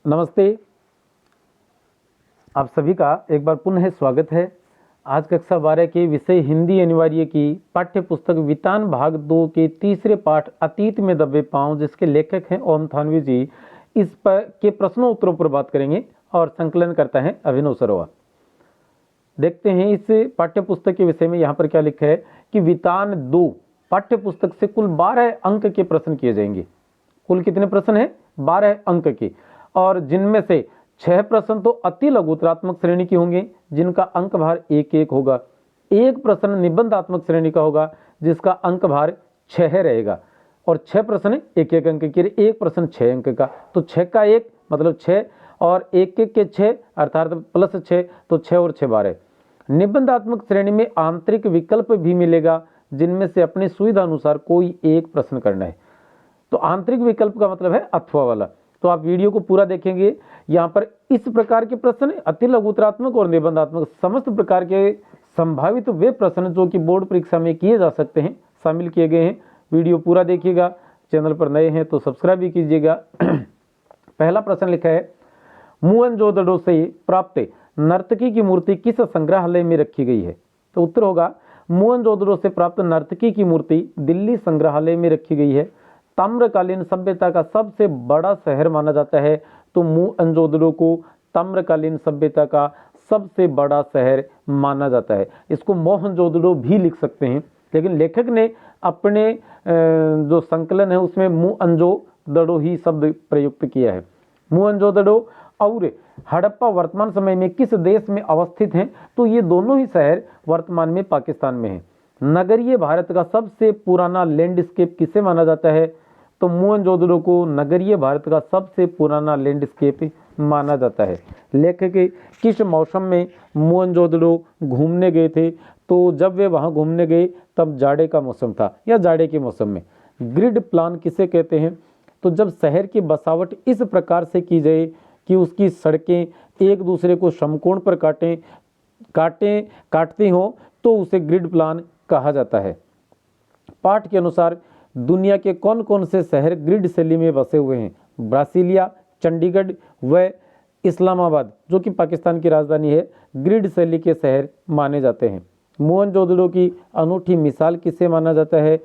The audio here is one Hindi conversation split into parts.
नमस्ते। आप सभी का एक बार पुनः स्वागत है। आज कक्षा 12 के विषय हिंदी अनिवार्य की पाठ्य पुस्तक वितान भाग 2 के तीसरे पाठ अतीत में दबे पांव, जिसके लेखक हैं ओम थानवी जी, इस पर के प्रश्नों उत्तरों पर बात करेंगे और संकलन करता है अभिनव सरोवा। देखते हैं इस पाठ्य पुस्तक के विषय में यहाँ पर क्या लिखा है कि वितान 2 पाठ्य पुस्तक से कुल 12 अंक के प्रश्न किए जाएंगे। कुल कितने प्रश्न हैं? 12 अंक के, और जिनमें से 6 प्रश्न तो अति लघुतरात्मक श्रेणी के होंगे जिनका अंक भार 1-1 होगा। एक प्रश्न निबंधात्मक श्रेणी का होगा जिसका अंक भार 6 रहेगा, और 6 प्रश्न 1-1 अंक के, एक प्रश्न 6 अंक का, तो 6 का 1 मतलब 6 और 1-1 के 6 अर्थात प्लस 6, तो 6 और 6 12। निबंधात्मक श्रेणी में आंतरिक विकल्प भी मिलेगा जिनमें से अपनी सुविधा अनुसार कोई एक प्रश्न करना है। तो आंतरिक विकल्प का मतलब है अथवा वाला। तो आप वीडियो को पूरा देखेंगे, यहाँ पर इस प्रकार के प्रश्न अति लघुतरात्मक और निबंधात्मक समस्त प्रकार के संभावित वे प्रश्न जो कि बोर्ड परीक्षा में किए जा सकते हैं शामिल किए गए हैं। वीडियो पूरा देखिएगा। चैनल पर नए हैं तो सब्सक्राइब भी कीजिएगा। पहला प्रश्न लिखा है, मोहनजोदड़ो से प्राप्त नर्तकी की मूर्ति किस संग्रहालय में रखी गई है? तो उत्तर होगा मोहनजोदड़ो से प्राप्त नर्तकी की मूर्ति दिल्ली संग्रहालय में रखी गई है। ताम्रकालीन सभ्यता का सबसे बड़ा शहर माना जाता है, तो मोहनजोदड़ो को ताम्रकालीन सभ्यता का सबसे बड़ा शहर माना जाता है। इसको मोहनजोदड़ो भी लिख सकते हैं, लेकिन लेखक ने अपने जो संकलन है उसमें मोहनजोदड़ो ही शब्द प्रयुक्त किया है। मोहनजोदड़ो और हड़प्पा वर्तमान समय में किस देश में अवस्थित हैं? तो ये दोनों ही शहर वर्तमान में पाकिस्तान में हैं। नगरीय भारत का सबसे पुराना लैंडस्केप किसे माना जाता है? तो मोहनजोदड़ो को नगरीय भारत का सबसे पुराना लैंडस्केप माना जाता है। लेखक किस मौसम में मोहनजोदड़ो घूमने गए थे? तो जब वे वहाँ घूमने गए तब जाड़े का मौसम था या जाड़े के मौसम में। ग्रिड प्लान किसे कहते हैं? तो जब शहर की बसावट इस प्रकार से की जाए कि उसकी सड़कें एक दूसरे को समकोण पर काटती हों तो उसे ग्रिड प्लान कहा जाता है। पाठ के अनुसार दुनिया के कौन कौन से शहर ग्रिड शैली में बसे हुए हैं? ब्रासीलिया, चंडीगढ़ व इस्लामाबाद, जो कि पाकिस्तान की राजधानी है, ग्रिड शैली के शहर माने जाते हैं। मोहनजोदड़ो की अनूठी मिसाल किसे माना जाता है?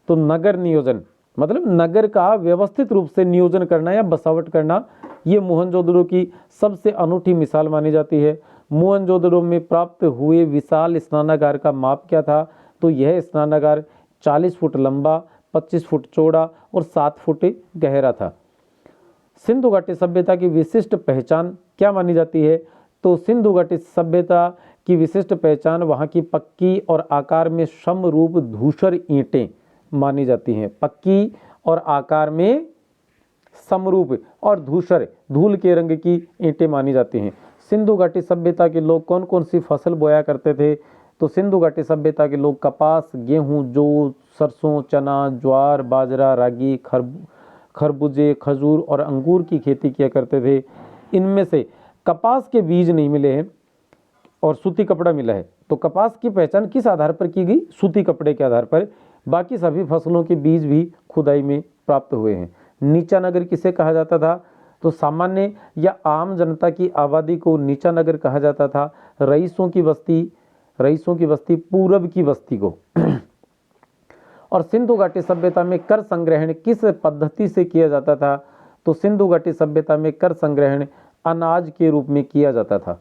तो नगर नियोजन, मतलब नगर का व्यवस्थित रूप से नियोजन करना या बसावट करना, ये मोहनजोदड़ो की सबसे अनूठी मिसाल मानी जाती है। मोहनजोदड़ो में प्राप्त हुए विशाल स्नानागार का माप क्या था? तो यह स्नानागार 40 फुट लंबा, 25 फुट चौड़ा और 7 फुट गहरा था। सिंधु घाटी सभ्यता की विशिष्ट पहचान क्या मानी जाती है? तो सिंधु घाटी सभ्यता की विशिष्ट पहचान वहाँ की पक्की और आकार में समरूप धूसर ईंटें मानी जाती हैं। पक्की और आकार में समरूप और धूसर, धूल के रंग की ईंटें मानी जाती हैं। सिंधु घाटी सभ्यता के लोग कौन कौन सी फसल बोया करते थे? तो सिंधु घाटी सभ्यता के लोग कपास, गेहूं, जौ, सरसों, चना, ज्वार, बाजरा, रागी, खरबूजे, खजूर और अंगूर की खेती किया करते थे। इनमें से कपास के बीज नहीं मिले हैं और सूती कपड़ा मिला है। तो कपास की पहचान किस आधार पर की गई? सूती कपड़े के आधार पर। बाकी सभी फसलों के बीज भी खुदाई में प्राप्त हुए हैं। नीचा नगर किसे कहा जाता था? तो सामान्य या आम जनता की आबादी को नीचा नगर कहा जाता था। रईसों की बस्ती पूरब की बस्ती को। और सिंधु घाटी सभ्यता में कर संग्रहण किस पद्धति से किया जाता था? तो सिंधु घाटी सभ्यता में कर संग्रहण अनाज के रूप में किया जाता था।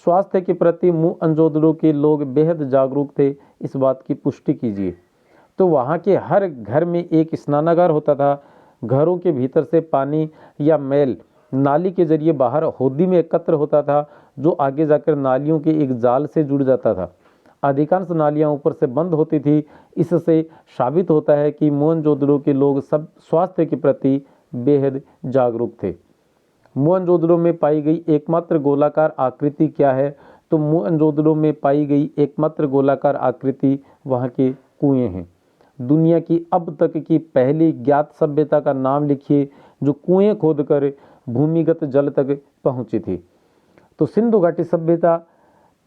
स्वास्थ्य के प्रति मोहनजोदड़ो के लोग बेहद जागरूक थे, इस बात की पुष्टि कीजिए। तो वहाँ के हर घर में एक स्नानागार होता था। घरों के भीतर से पानी या मैल नाली के जरिए बाहर होदी में एकत्र होता था, जो आगे जाकर नालियों के एक जाल से जुड़ जाता था। अधिकांश नालियां ऊपर से बंद होती थी। इससे साबित होता है कि मोहनजोदड़ो के लोग सब स्वास्थ्य के प्रति बेहद जागरूक थे। मोहनजोदड़ो में पाई गई एकमात्र गोलाकार आकृति क्या है? तो मोहनजोदड़ो में पाई गई एकमात्र गोलाकार आकृति वहाँ के कुएं हैं। दुनिया की अब तक की पहली ज्ञात सभ्यता का नाम लिखिए जो कुएं खोदकर भूमिगत जल तक पहुंची थी। तो सिंधु घाटी सभ्यता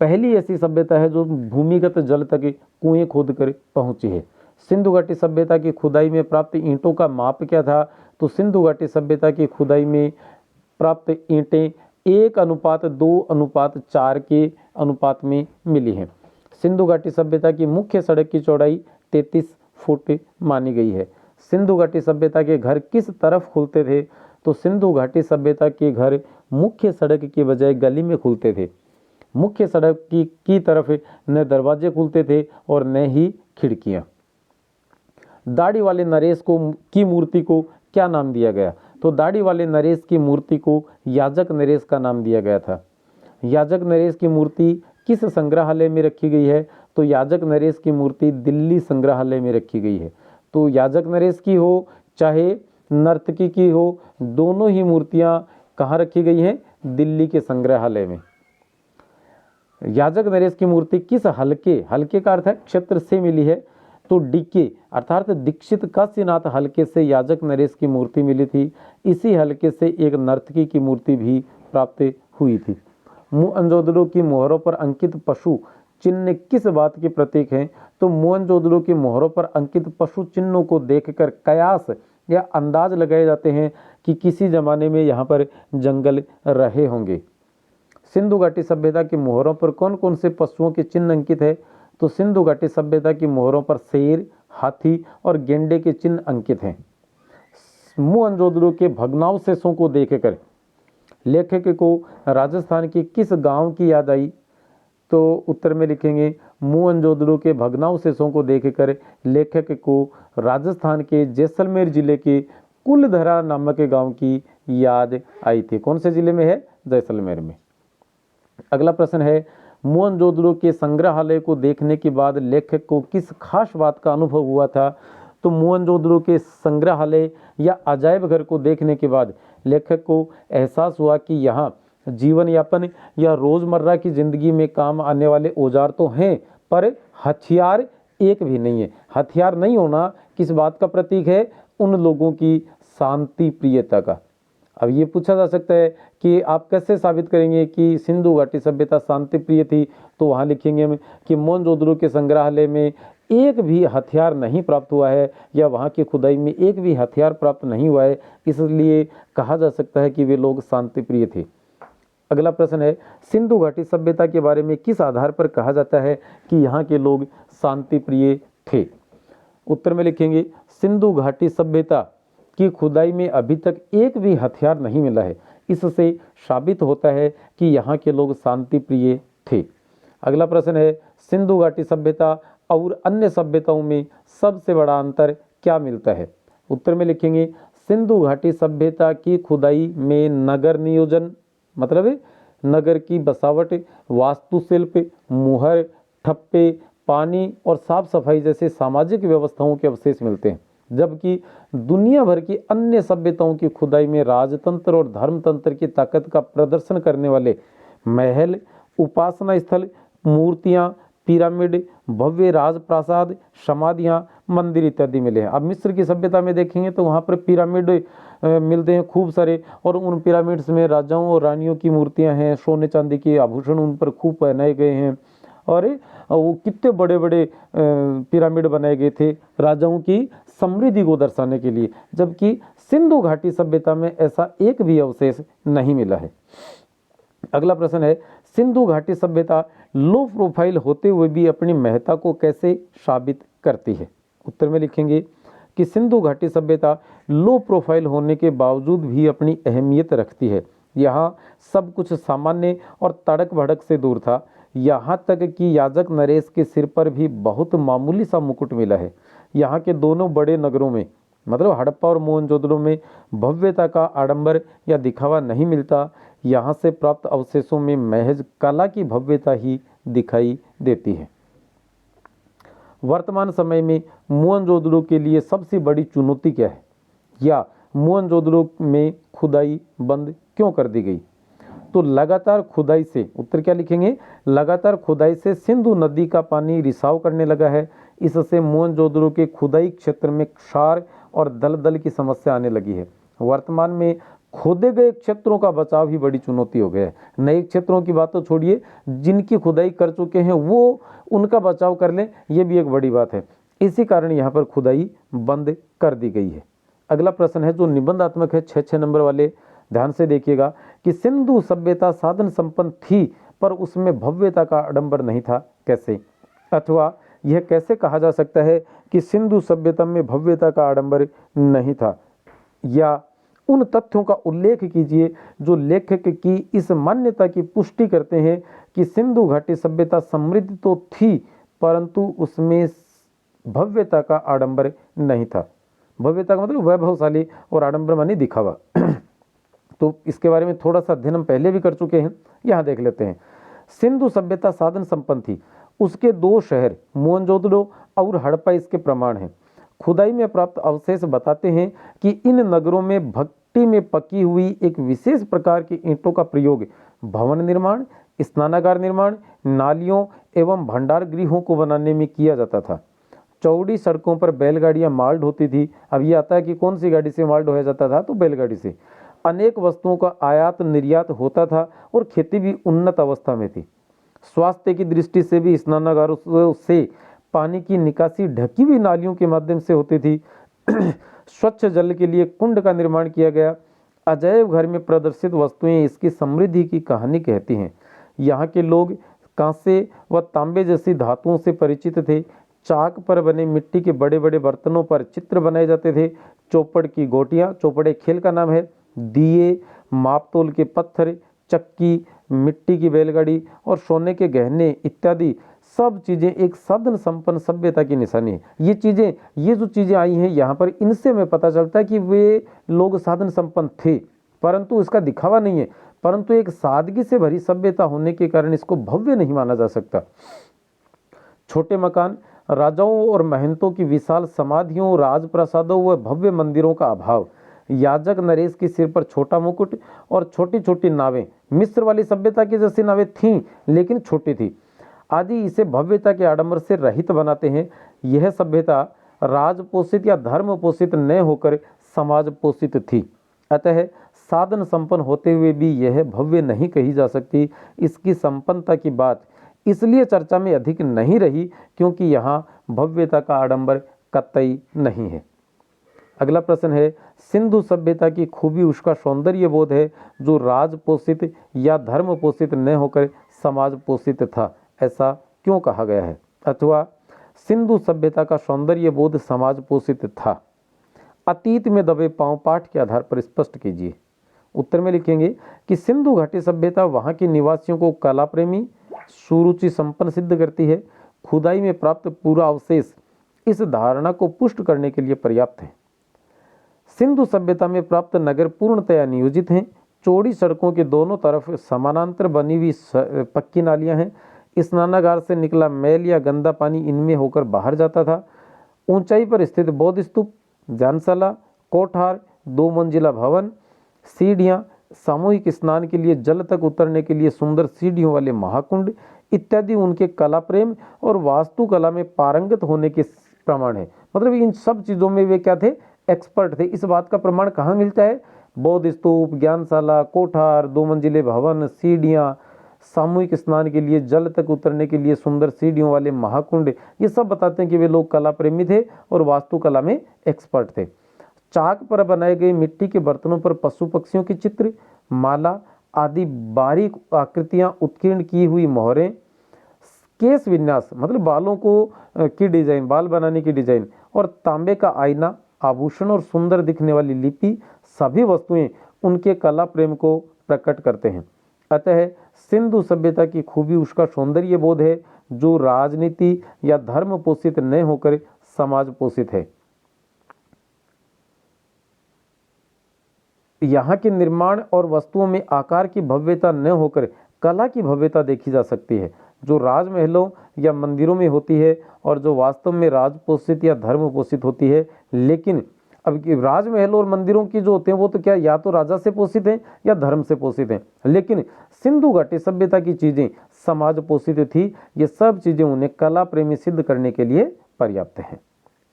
पहली ऐसी सभ्यता है जो भूमिगत जल तक कुएं खोदकर पहुंची है। सिंधु घाटी सभ्यता की खुदाई में प्राप्त ईंटों का माप क्या था? तो सिंधु घाटी सभ्यता की खुदाई में प्राप्त ईंटें 1:2:4 के अनुपात में मिली हैं। सिंधु घाटी सभ्यता की मुख्य सड़क की चौड़ाई 33 फुट मानी गई है। सिंधु घाटी सभ्यता के घर किस तरफ खुलते थे? तो सिंधु घाटी सभ्यता के घर मुख्य सड़क के बजाय गली में खुलते थे। मुख्य सड़क की तरफ न दरवाजे खुलते थे और न ही खिड़कियां। दाढ़ी वाले नरेश की मूर्ति को क्या नाम दिया गया? तो दाढ़ी वाले नरेश की मूर्ति को याजक नरेश का नाम दिया गया था। याजक नरेश की मूर्ति किस संग्रहालय में रखी गई है? तो याजक नरेश की मूर्ति दिल्ली संग्रहालय में रखी गई है। तो याजक नरेश की हो चाहे नर्तकी की हो, दोनों ही मूर्तियां कहाँ रखी गई हैं? दिल्ली के संग्रहालय में। याजक नरेश की मूर्ति किस हल्के का अर्थ है क्षेत्र से मिली है? तो डीके अर्थात दीक्षित काशीनाथ हल्के से याजक नरेश की मूर्ति मिली थी। इसी हल्के से एक नर्तकी की मूर्ति भी प्राप्त हुई थी। मोहनजोदड़ो की मोहरों पर अंकित पशु चिन्ह किस बात के प्रतीक हैं? तो मोहनजोदड़ो की मोहरों पर अंकित पशु चिन्हों को देखकर कयास या अंदाज लगाए जाते हैं कि किसी जमाने में यहाँ पर जंगल रहे होंगे। सिंधु घाटी सभ्यता की मोहरों पर कौन कौन से पशुओं के चिन्ह अंकित है? तो सिंधु घाटी सभ्यता की मोहरों पर शेर, हाथी और गेंडे के चिन्ह अंकित हैं। मोहनजोदड़ो के भग्नावशेषों को देखकर लेखक को राजस्थान के किस गांव की याद आई? तो उत्तर में लिखेंगे मोहनजोदड़ो के भग्नावशेषों को देखकर लेखक को राजस्थान के जैसलमेर जिले के कुलधरा नामक गांव की याद आई थी। कौन से जिले में है? जैसलमेर में। अगला प्रश्न है, मोहनजोदड़ो के संग्रहालय को देखने के बाद लेखक को किस खास बात का अनुभव हुआ था? तो मोहनजोदड़ो के संग्रहालय या अजायब घर को देखने के बाद लेखक को एहसास हुआ कि यहाँ जीवन यापन या रोजमर्रा की जिंदगी में काम आने वाले औजार तो हैं, पर हथियार एक भी नहीं है। हथियार नहीं होना किस बात का प्रतीक है? उन लोगों की शांति प्रियता का। अब ये पूछा जा सकता है कि आप कैसे साबित करेंगे कि सिंधु घाटी सभ्यता शांति प्रिय थी? तो वहाँ लिखेंगे हम कि मोहनजोदड़ो के संग्रहालय में एक भी हथियार नहीं प्राप्त हुआ है या वहाँ की खुदाई में एक भी हथियार प्राप्त नहीं हुआ है, इसलिए कहा जा सकता है कि वे लोग शांति प्रिय थे। अगला प्रश्न है, सिंधु घाटी सभ्यता के बारे में किस आधार पर कहा जाता है कि यहाँ के लोग शांति प्रिय थे? उत्तर में लिखेंगे सिंधु घाटी सभ्यता की खुदाई में अभी तक एक भी हथियार नहीं मिला है। इससे साबित होता है कि यहाँ के लोग शांति प्रिय थे। अगला प्रश्न है, सिंधु घाटी सभ्यता और अन्य सभ्यताओं में सबसे बड़ा अंतर क्या मिलता है? उत्तर में लिखेंगे सिंधु घाटी सभ्यता की खुदाई में नगर नियोजन मतलब नगर की बसावट, वास्तुशिल्प, मुहर, ठप्पे, पानी और साफ सफाई जैसे सामाजिक व्यवस्थाओं के अवशेष मिलते हैं, जबकि दुनिया भर की अन्य सभ्यताओं की खुदाई में राजतंत्र और धर्मतंत्र की ताकत का प्रदर्शन करने वाले महल, उपासना स्थल, मूर्तियां, पिरामिड, भव्य राजप्रासाद, समाधियां, मंदिर इत्यादि मिले हैं। अब मिस्र की सभ्यता में देखेंगे तो वहाँ पर पिरामिड मिलते हैं खूब सारे, और उन पिरामिड्स में राजाओं और रानियों की मूर्तियां हैं, सोने चांदी के आभूषण उन पर खूब पहनाए गए हैं, और वो कितने बड़े बड़े पिरामिड बनाए गए थे राजाओं की समृद्धि को दर्शाने के लिए, जबकि सिंधु घाटी सभ्यता में ऐसा एक भी अवशेष नहीं मिला है। अगला प्रश्न है, सिंधु घाटी सभ्यता लो प्रोफाइल होते हुए भी अपनी महत्ता को कैसे साबित करती है? उत्तर में लिखेंगे कि सिंधु घाटी सभ्यता लो प्रोफाइल होने के बावजूद भी अपनी अहमियत रखती है। यहाँ सब कुछ सामान्य और तड़क भड़क से दूर था, यहाँ तक कि याजक नरेश के सिर पर भी बहुत मामूली सा मुकुट मिला है। यहाँ के दोनों बड़े नगरों में मतलब हड़प्पा और मोहनजोदड़ो में भव्यता का आडंबर या दिखावा नहीं मिलता। यहाँ से प्राप्त अवशेषों में महज कला की भव्यता ही दिखाई देती है। वर्तमान समय में मोहनजोदड़ो के लिए सबसे बड़ी चुनौती क्या है, या मोहनजोदड़ो में खुदाई बंद क्यों कर दी गई? तो लगातार खुदाई से, उत्तर क्या लिखेंगे, लगातार खुदाई से सिंधु नदी का पानी रिसाव करने लगा है। इससे मोहनजोदड़ो के खुदाई क्षेत्र में क्षार और दलदल की समस्या आने लगी है। वर्तमान में खोदे गए क्षेत्रों का बचाव ही बड़ी चुनौती हो गया है। नए क्षेत्रों की बात तो छोड़िए, जिनकी खुदाई कर चुके हैं वो उनका बचाव कर लें, ये भी एक बड़ी बात है। इसी कारण यहाँ पर खुदाई बंद कर दी गई है। अगला प्रश्न है जो निबंधात्मक है 6 नंबर वाले, ध्यान से देखिएगा कि सिंधु सभ्यता साधन संपन्न थी पर उसमें भव्यता का आडंबर नहीं था। कैसे? अथवा यह कैसे कहा जा सकता है कि सिंधु सभ्यता में भव्यता का आडंबर नहीं था? या उन तथ्यों का उल्लेख कीजिए जो लेखक की इस मान्यता की पुष्टि करते हैं कि सिंधु घाटी सभ्यता समृद्ध तो थी परंतु उसमें भव्यता का आडंबर नहीं था। भव्यता का मतलब वैभवशाली और आडंबर मानी दिखावा। तो इसके बारे में थोड़ा सा अध्ययन हम पहले भी कर चुके हैं, यहाँ देख लेते हैं। सिंधु सभ्यता साधन संपन्न थी। उसके 2 शहर मोहनजोदड़ो और हड़प्पा इसके प्रमाण हैं। खुदाई में प्राप्त अवशेष बताते हैं कि इन नगरों में भट्टी में पकी हुई एक विशेष प्रकार की ईंटों का प्रयोग भवन निर्माण, स्नानागार निर्माण, नालियों एवं भंडार गृहों को बनाने में किया जाता था। चौड़ी सड़कों पर बैलगाड़ियां माल ढोती थी। अब ये आता है कि कौन सी गाड़ी से माल ढोया जाता था? तो बैलगाड़ी से। अनेक वस्तुओं का आयात निर्यात होता था और खेती भी उन्नत अवस्था में थी। स्वास्थ्य की दृष्टि से भी स्नानागारों से पानी की निकासी ढकी हुई नालियों के माध्यम से होती थी। स्वच्छ जल के लिए कुंड का निर्माण किया गया। अजैब घर में प्रदर्शित वस्तुएं इसकी समृद्धि की कहानी कहती हैं। यहाँ के लोग कांसे व तांबे जैसी धातुओं से परिचित थे। चाक पर बने मिट्टी के बड़े बड़े बर्तनों पर चित्र बनाए जाते थे। चौपड़ की गोटियाँ, चौपड़ एक खेल का नाम है, दिए, मापतोल के पत्थर, चक्की, मिट्टी की बैलगाड़ी और सोने के गहने इत्यादि सब चीज़ें एक साधन संपन्न सभ्यता की निशानी है। ये जो चीज़ें आई हैं यहाँ पर, इनसे हमें पता चलता है कि वे लोग साधन संपन्न थे, परंतु इसका दिखावा नहीं है, परंतु एक सादगी से भरी सभ्यता होने के कारण इसको भव्य नहीं माना जा सकता। छोटे मकान, राजाओं और महंतों की विशाल समाधियों, राजप्रासादों व भव्य मंदिरों का अभाव, याजक नरेश के सिर पर छोटा मुकुट और छोटी छोटी नावें, मिस्र वाली सभ्यता की जैसी नावें थीं लेकिन छोटी थी, आदि इसे भव्यता के आडंबर से रहित बनाते हैं। यह सभ्यता राजपोषित या धर्म पोषित न होकर समाज पोषित थी, अतः साधन संपन्न होते हुए भी यह भव्य नहीं कही जा सकती। इसकी संपन्नता की बात इसलिए चर्चा में अधिक नहीं रही क्योंकि यहाँ भव्यता का आडंबर कतई नहीं है। अगला प्रश्न है, सिंधु सभ्यता की खूबी उसका सौंदर्य बोध है जो राज पोषित या धर्म पोषित न होकर समाज पोषित था, ऐसा क्यों कहा गया है? अथवा सिंधु सभ्यता का सौंदर्य बोध समाज पोषित था, अतीत में दबे पांव पाठ के आधार पर स्पष्ट कीजिए। उत्तर में लिखेंगे कि सिंधु घाटी सभ्यता वहां के निवासियों को कला प्रेमी, सुरुचि संपन्न सिद्ध करती है। खुदाई में प्राप्त पूरा अवशेष इस धारणा को पुष्ट करने के लिए पर्याप्त है। सिंधु सभ्यता में प्राप्त नगर पूर्णतया नियोजित हैं। चौड़ी सड़कों के दोनों तरफ समानांतर बनी हुई पक्की नालियां हैं। स्नानागार से निकला मैल या गंदा पानी इनमें होकर बाहर जाता था। ऊंचाई पर स्थित बौद्ध स्तूप, जानशाला, कोठार, 2 मंजिला भवन, सीढ़ियां, सामूहिक स्नान के लिए जल तक उतरने के लिए सुंदर सीढ़ियों वाले महाकुंड इत्यादि उनके कला प्रेम और वास्तुकला में पारंगत होने के प्रमाण है। मतलब इन सब चीज़ों में वे क्या थे? एक्सपर्ट थे। इस बात का प्रमाण कहाँ मिलता है? बौद्ध स्तूप, ज्ञानशाला, कोठार, 2 मंजिले भवन, सीढ़ियाँ, सामूहिक स्नान के लिए जल तक उतरने के लिए सुंदर सीढ़ियों वाले महाकुंड, ये सब बताते हैं कि वे लोग कला प्रेमी थे और वास्तुकला में एक्सपर्ट थे। चाक पर बनाए गए मिट्टी के बर्तनों पर पशु पक्षियों के चित्र, माला आदि बारीक आकृतियां उत्कीर्ण की हुई मोहरें, केस विन्यास मतलब बालों को की डिजाइन, बाल बनाने की डिजाइन, और तांबे का आईना, आभूषण और सुंदर दिखने वाली लिपि, सभी वस्तुएं उनके कला प्रेम को प्रकट करते हैं। अतः सिंधु सभ्यता की खूबी उसका सौंदर्य बोध है जो राजनीति या धर्म पोषित न होकर समाज पोषित है। यहाँ के निर्माण और वस्तुओं में आकार की भव्यता न होकर कला की भव्यता देखी जा सकती है जो राजमहलों या मंदिरों में होती है और जो वास्तव में राजपोषित या धर्म पोषित होती है। लेकिन अब राजमहल और मंदिरों की जो होते हैं वो तो क्या या तो राजा से पोषित हैं या धर्म से पोषित हैं, लेकिन सिंधु घाटी सभ्यता की चीज़ें समाज पोषित थी। ये सब चीज़ें उन्हें कला प्रेमी सिद्ध करने के लिए पर्याप्त हैं।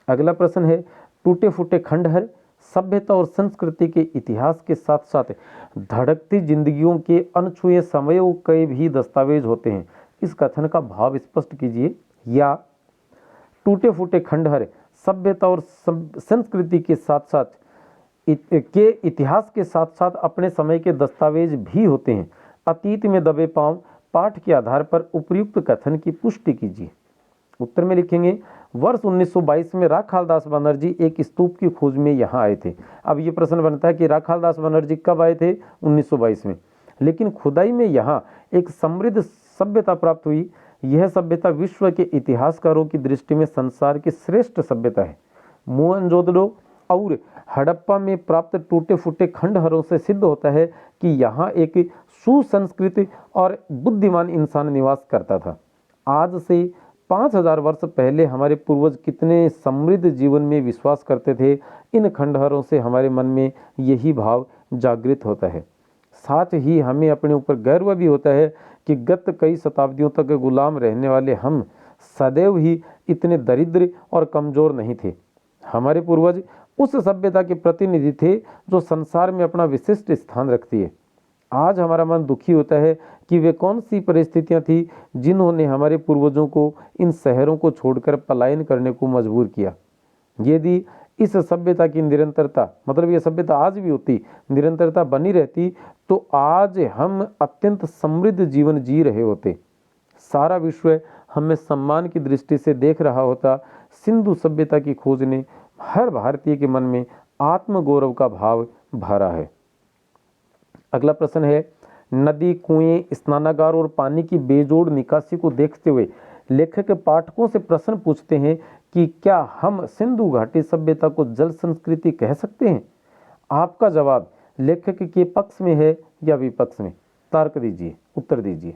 अगला प्रश्न है, टूटे फूटे खंडहर सभ्यता और संस्कृति के इतिहास के साथ साथ धड़कती जिंदगियों के अनछुए समयों के भी दस्तावेज होते हैं। इस कथन का भाव स्पष्ट कीजिए। या टूटे फूटे खंडहर सभ्यता और संस्कृति के साथ साथ के इतिहास के साथ साथ अपने समय के दस्तावेज भी होते हैं। अतीत में दबे पांव पाठ के आधार पर उपयुक्त कथन की पुष्टि कीजिए। उत्तर में लिखेंगे वर्ष 1922 में राखालदास बनर्जी एक स्तूप की खोज में यहाँ आए थे। अब ये प्रश्न बनता है कि राखालदास बनर्जी कब आए थे? 1922 में। लेकिन खुदाई में यहाँ एक समृद्ध सभ्यता प्राप्त हुई। यह सभ्यता विश्व के इतिहासकारों की दृष्टि में संसार की श्रेष्ठ सभ्यता है। मोहनजोदड़ो और हड़प्पा में प्राप्त टूटे फूटे खंडहरों से सिद्ध होता है कि यहाँ एक सुसंस्कृत और बुद्धिमान इंसान निवास करता था। आज से 5000 वर्ष पहले हमारे पूर्वज कितने समृद्ध जीवन में विश्वास करते थे, इन खंडहरों से हमारे मन में यही भाव जागृत होता है। साथ ही हमें अपने ऊपर गर्व भी होता है कि गत कई शताब्दियों तक गुलाम रहने वाले हम सदैव ही इतने दरिद्र और कमजोर नहीं थे। हमारे पूर्वज उस सभ्यता के प्रतिनिधि थे जो संसार में अपना विशिष्ट स्थान रखती है। आज हमारा मन दुखी होता है कि वे कौन सी परिस्थितियां थी जिन्होंने हमारे पूर्वजों को इन शहरों को छोड़कर पलायन करने को मजबूर किया। यदि इस सभ्यता की निरंतरता, मतलब ये सभ्यता आज भी होती, निरंतरता बनी रहती, तो आज हम अत्यंत समृद्ध जीवन जी रहे होते। सारा विश्व हमें सम्मान की दृष्टि से देख रहा होता। सिंधु सभ्यता की खोज ने हर भारतीय के मन में आत्मगौरव का भाव भरा है। अगला प्रश्न है, नदी, कुएं, स्नानागार और पानी की बेजोड़ निकासी को देखते हुए लेखक पाठकों से प्रश्न पूछते हैं कि क्या हम सिंधु घाटी सभ्यता को जल संस्कृति कह सकते हैं? आपका जवाब लेखक के पक्ष में है या विपक्ष में? तर्क दीजिए, उत्तर दीजिए।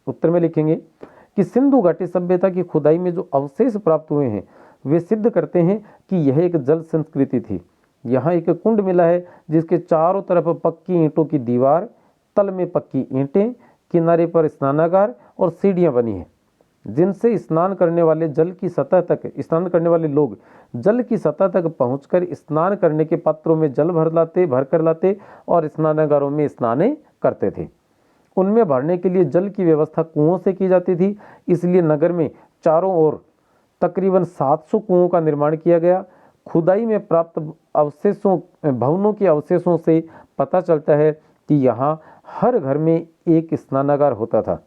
उत्तर में लिखेंगे कि सिंधु घाटी सभ्यता की खुदाई में जो अवशेष प्राप्त हुए हैं वे सिद्ध करते हैं कि यह एक जल संस्कृति थी। यहाँ एक कुंड मिला है जिसके चारों तरफ पक्की ईंटों की दीवार, तल में पक्की ईंटें, किनारे पर स्नानागार और सीढ़ियाँ बनी हैं, जिनसे स्नान करने वाले लोग जल की सतह तक पहुंचकर स्नान करने के पात्रों में जल भर कर लाते और स्नानागारों में स्नान करते थे। उनमें भरने के लिए जल की व्यवस्था कुओं से की जाती थी, इसलिए नगर में चारों ओर तकरीबन 700 कुओं का निर्माण किया गया। खुदाई में प्राप्त भवनों के अवशेषों से पता चलता है कि यहाँ हर घर में एक स्नानागार होता था।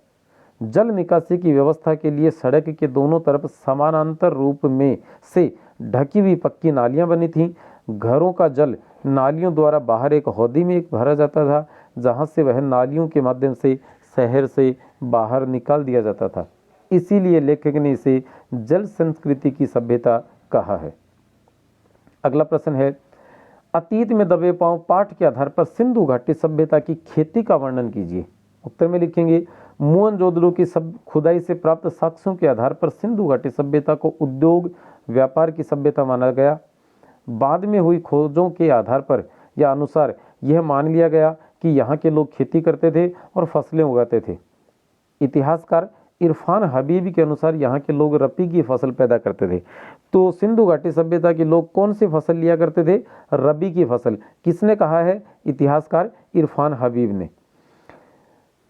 जल निकासी की व्यवस्था के लिए सड़क के दोनों तरफ समानांतर रूप में से ढकी हुई पक्की नालियां बनी थीं। घरों का जल नालियों द्वारा बाहर एक हौदी में भरा जाता था, जहां से वह नालियों के माध्यम से शहर से बाहर निकाल दिया जाता था। इसीलिए लेखक ने इसे जल संस्कृति की सभ्यता कहा है। अगला प्रश्न है, अतीत में दबे पांव पाठ के आधार पर सिंधु घाटी सभ्यता की खेती का वर्णन कीजिए। उत्तर में लिखेंगे मोहनजोदड़ो की खुदाई से प्राप्त साक्ष्यों के आधार पर सिंधु घाटी सभ्यता को उद्योग व्यापार की सभ्यता माना गया। बाद में हुई खोजों के आधार पर या अनुसार यह मान लिया गया कि यहाँ के लोग खेती करते थे और फसलें उगाते थे। इतिहासकार इरफान हबीब के अनुसार यहाँ के लोग रबी की फसल पैदा करते थे। तो सिंधु घाटी सभ्यता के लोग कौन सी फसल लिया करते थे? रबी की फसल। किसने कहा है? इतिहासकार इरफान हबीब ने।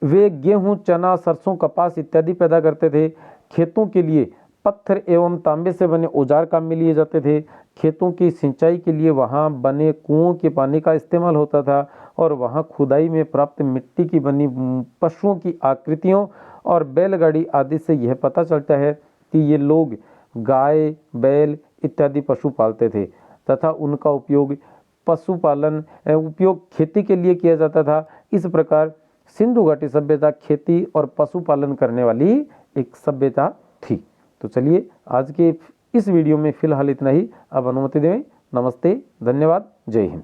वे गेहूं, चना, सरसों, कपास इत्यादि पैदा करते थे। खेतों के लिए पत्थर एवं तांबे से बने औजार काम में लिए जाते थे। खेतों की सिंचाई के लिए वहां बने कुओं के पानी का इस्तेमाल होता था और वहां खुदाई में प्राप्त मिट्टी की बनी पशुओं की आकृतियों और बैलगाड़ी आदि से यह पता चलता है कि ये लोग गाय, बैल इत्यादि पशु पालते थे तथा उनका उपयोग खेती के लिए किया जाता था। इस प्रकार सिंधु घाटी सभ्यता खेती और पशुपालन करने वाली एक सभ्यता थी। तो चलिए आज के इस वीडियो में फिलहाल इतना ही। अब अनुमति दें। नमस्ते, धन्यवाद, जय हिंद।